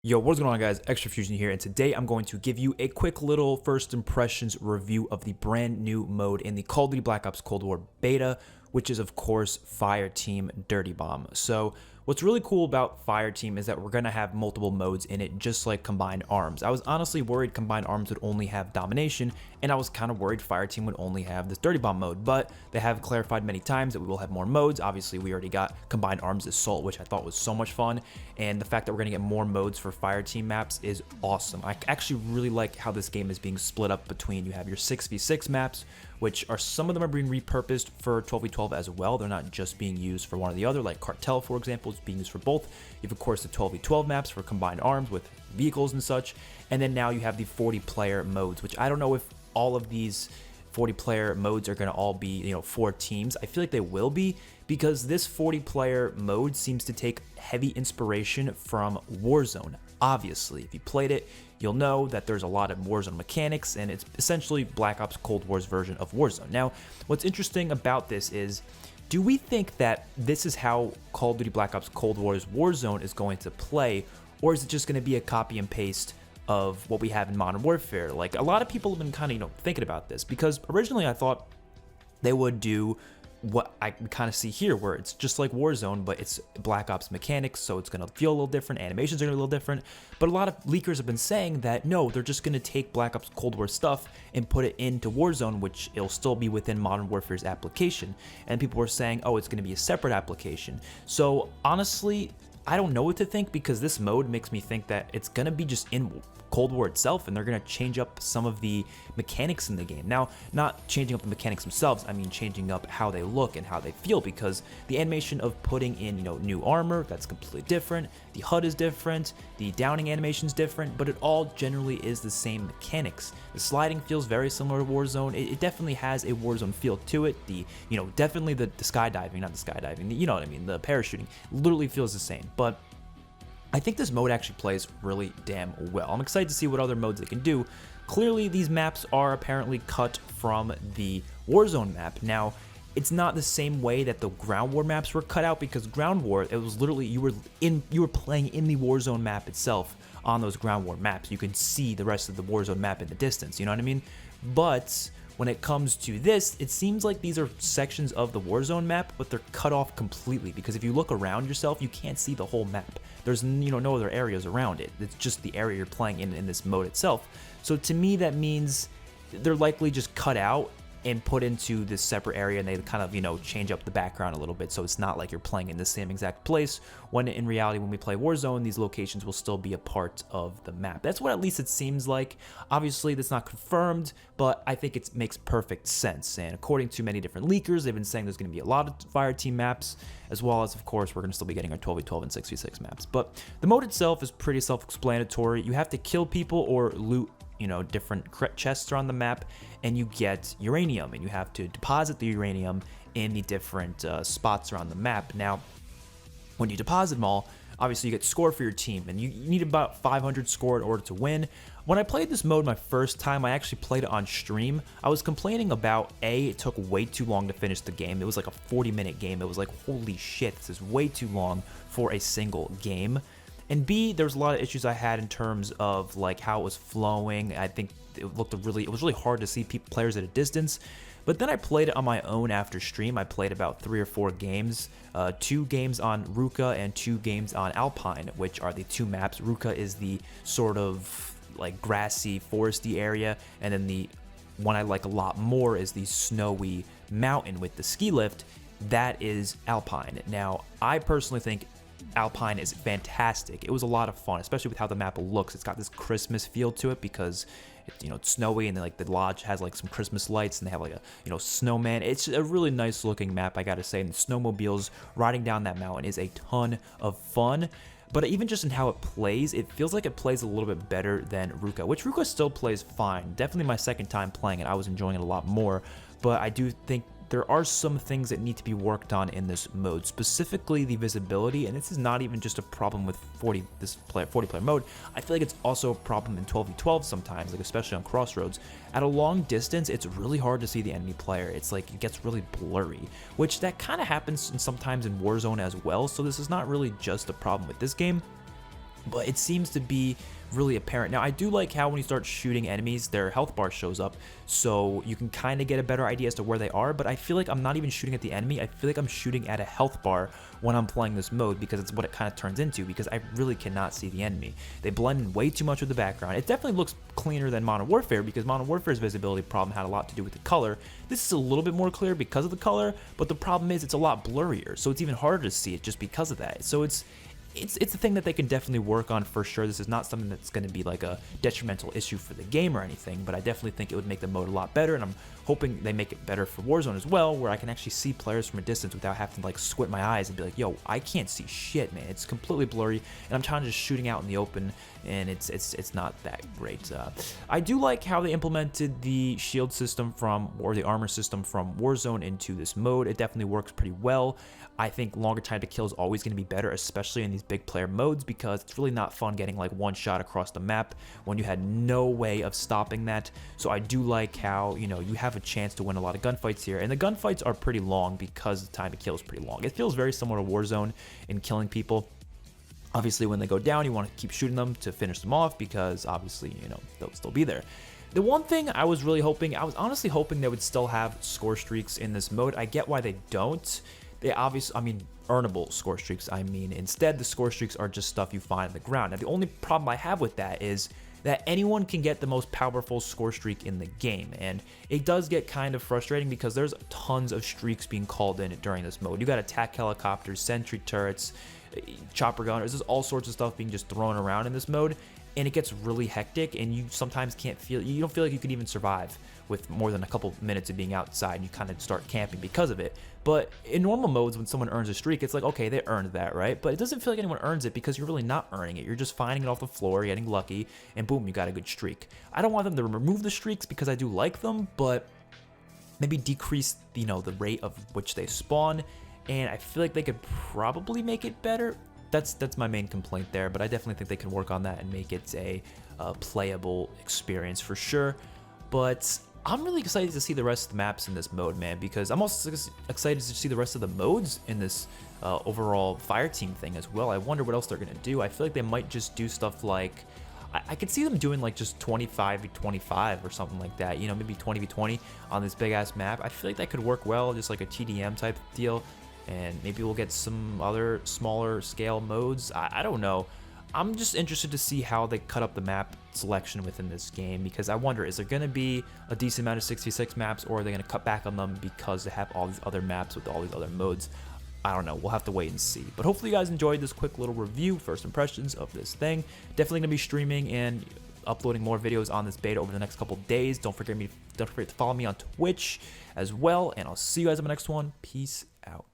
Yo, what's going on, guys? XpertFusion here, and today I'm going to give you a quick little first impressions review of the brand new mode in the Call of Duty Black Ops Cold War beta, which is of course Fireteam Dirty Bomb. So what's really cool about Fireteam is that we're going to have multiple modes in it, just like Combined Arms. I was honestly worried Combined Arms would only have Domination, and I was kind of worried Fireteam would only have this Dirty Bomb mode, but they have clarified many times that we will have more modes. Obviously, we already got Combined Arms Assault, which I thought was so much fun, and the fact that we're going to get more modes for Fireteam maps is awesome. I actually really like how this game is being split up between, you have your 6v6 maps, which are some of them are being repurposed for 12v12 as well. They're not just being used for one or the other, like Cartel, for example, is being used for both. You have, of course, the 12v12 maps for Combined Arms with vehicles and such, and then now you have the 40-player modes, which I don't know if all of these 40-player modes are going to all be, four teams. I feel like they will be, because this 40-player mode seems to take heavy inspiration from Warzone. Obviously, if you played it, you'll know that there's a lot of Warzone mechanics, and it's essentially Black Ops Cold War's version of Warzone. Now, what's interesting about this is, do we think that this is how Call of Duty Black Ops Cold War's Warzone is going to play, or is it just going to be a copy and paste of what we have in Modern Warfare? Like, a lot of people have been kind of, thinking about this, because originally I thought they would do what I kind of see here, where it's just like Warzone, but it's Black Ops mechanics, so it's going to feel a little different, animations are going to be a little different. But a lot of leakers have been saying that no, they're just going to take Black Ops Cold War stuff and put it into Warzone, which it'll still be within Modern Warfare's application. And people were saying, oh, it's going to be a separate application. So honestly, I don't know what to think, because this mode makes me think that it's going to be just in Cold War itself, and they're going to change up some of the mechanics in the game. Now, not changing up the mechanics themselves, I mean changing up how they look and how they feel, because the animation of putting in, new armor, that's completely different. The HUD is different, the downing animation is different, but it all generally is the same mechanics. The sliding feels very similar to Warzone. It definitely has a Warzone feel to it. The, definitely the skydiving, not the skydiving, you know what I mean, the parachuting literally feels the same. But I think this mode actually plays really damn well. I'm excited to see what other modes they can do. Clearly, these maps are apparently cut from the Warzone map. Now, it's not the same way that the Ground War maps were cut out, because Ground War, it was literally you were playing in the Warzone map itself on those Ground War maps. You can see the rest of the Warzone map in the distance, you know what I mean? But when it comes to this, it seems like these are sections of the Warzone map, but they're cut off completely, because if you look around yourself, you can't see the whole map. There's, no other areas around it. It's just the area you're playing in this mode itself. So to me, that means they're likely just cut out and put into this separate area, and they kind of, change up the background a little bit, so it's not like you're playing in the same exact place, when in reality, when we play Warzone, these locations will still be a part of the map. That's what at least it seems like. Obviously, that's not confirmed, but I think it makes perfect sense, and according to many different leakers, they've been saying there's going to be a lot of Fireteam maps, as well as, of course, we're going to still be getting our 12v12 and 6v6 maps. But the mode itself is pretty self-explanatory. You have to kill people or loot different chests around the map, and you get uranium, and you have to deposit the uranium in the different spots around the map. Now, when you deposit them all, obviously you get score for your team, and you need about 500 score in order to win. When I played this mode my first time, I actually played it on stream. I was complaining about, it took way too long to finish the game. It was like a 40-minute game. It was like, holy shit, this is way too long for a single game. And B, there's a lot of issues I had in terms of like how it was flowing. I think it was really hard to see players at a distance. But then I played it on my own after stream. I played about 3 or 4 games, 2 games on Ruka and 2 games on Alpine, which are the 2 maps. Ruka is the sort of like grassy, foresty area, and then the one I like a lot more is the snowy mountain with the ski lift. That is Alpine. Now, I personally think Alpine is fantastic. It was a lot of fun, especially with how the map looks. It's got this Christmas feel to it, because it's snowy, and then like the lodge has like some Christmas lights, and they have like a snowman. It's a really nice looking map, I gotta say, and the snowmobiles riding down that mountain is a ton of fun. But even just in how it plays, it feels like it plays a little bit better than Ruka, which Ruka still plays fine. Definitely my second time playing it, I was enjoying it a lot more, but I do think there are some things that need to be worked on in this mode, specifically the visibility, and this is not even just a problem with 40-player mode. I feel like it's also a problem in 12v12 sometimes, like especially on crossroads. At a long distance, it's really hard to see the enemy player. It's like it gets really blurry, which that kind of happens sometimes in Warzone as well, so this is not really just a problem with this game. but it seems to be really apparent. Now, I do like how when you start shooting enemies, their health bar shows up, so you can kind of get a better idea as to where they are, but I feel like I'm not even shooting at the enemy. I feel like I'm shooting at a health bar when I'm playing this mode, because it's what it kind of turns into, because I really cannot see the enemy. They blend in way too much with the background. It definitely looks cleaner than Modern Warfare, because Modern Warfare's visibility problem had a lot to do with the color. This is a little bit more clear because of the color, but the problem is it's a lot blurrier, so it's even harder to see it just because of that. So it's a thing that they can definitely work on for sure. This is not something that's going to be like a detrimental issue for the game or anything, but I definitely think it would make the mode a lot better, and I'm hoping they make it better for Warzone as well, where I can actually see players from a distance without having to like squint my eyes and be like, yo, I can't see shit, man. It's completely blurry, and I'm trying to just shooting out in the open, and it's not that great. I do like how they implemented the shield system or the armor system from Warzone into this mode. It definitely works pretty well. I think longer time to kill is always going to be better, especially in these big player modes, because it's really not fun getting like one shot across the map when you had no way of stopping that. So I do like how, you know, you have a chance to win a lot of gunfights here, and the gunfights are pretty long because the time to kill is pretty long. It feels very similar to Warzone in killing people. Obviously, when they go down, you want to keep shooting them to finish them off, because obviously, you know, they'll still be there. The one thing I was honestly hoping they would still have score streaks in this mode. I get why they don't. They obviously, earnable score streaks, Instead, the score streaks are just stuff you find on the ground. Now, the only problem I have with that is that anyone can get the most powerful score streak in the game, and it does get kind of frustrating because there's tons of streaks being called in during this mode. You got attack helicopters, sentry turrets, chopper gunners, there's all sorts of stuff being just thrown around in this mode, and it gets really hectic, and you sometimes you don't feel like you could even survive with more than a couple minutes of being outside. You kind of start camping because of it. But in normal modes, when someone earns a streak, it's like, okay, they earned that, right? But it doesn't feel like anyone earns it, because you're really not earning it. You're just finding it off the floor, getting lucky, and boom, you got a good streak. I don't want them to remove the streaks because I do like them, but maybe decrease, you know, the rate of which they spawn, and I feel like they could probably make it better. That's my main complaint there, but I definitely think they can work on that and make it a playable experience for sure. But I'm really excited to see the rest of the maps in this mode, man, because I'm also excited to see the rest of the modes in this overall Fireteam thing as well. I wonder what else they're going to do. I feel like they might just do stuff like, I could see them doing like just 25v25 or something like that, you know, maybe 20v20 on this big ass map. I feel like that could work well, just like a TDM type deal, and maybe we'll get some other smaller scale modes. I don't know. I'm just interested to see how they cut up the map selection within this game, because I wonder, is there going to be a decent amount of 66 maps, or are they going to cut back on them because they have all these other maps with all these other modes? I don't know. We'll have to wait and see. But hopefully you guys enjoyed this quick little review, first impressions of this thing. Definitely going to be streaming and uploading more videos on this beta over the next couple days. Don't forget to follow me on Twitch as well, and I'll see you guys in the next one. Peace out.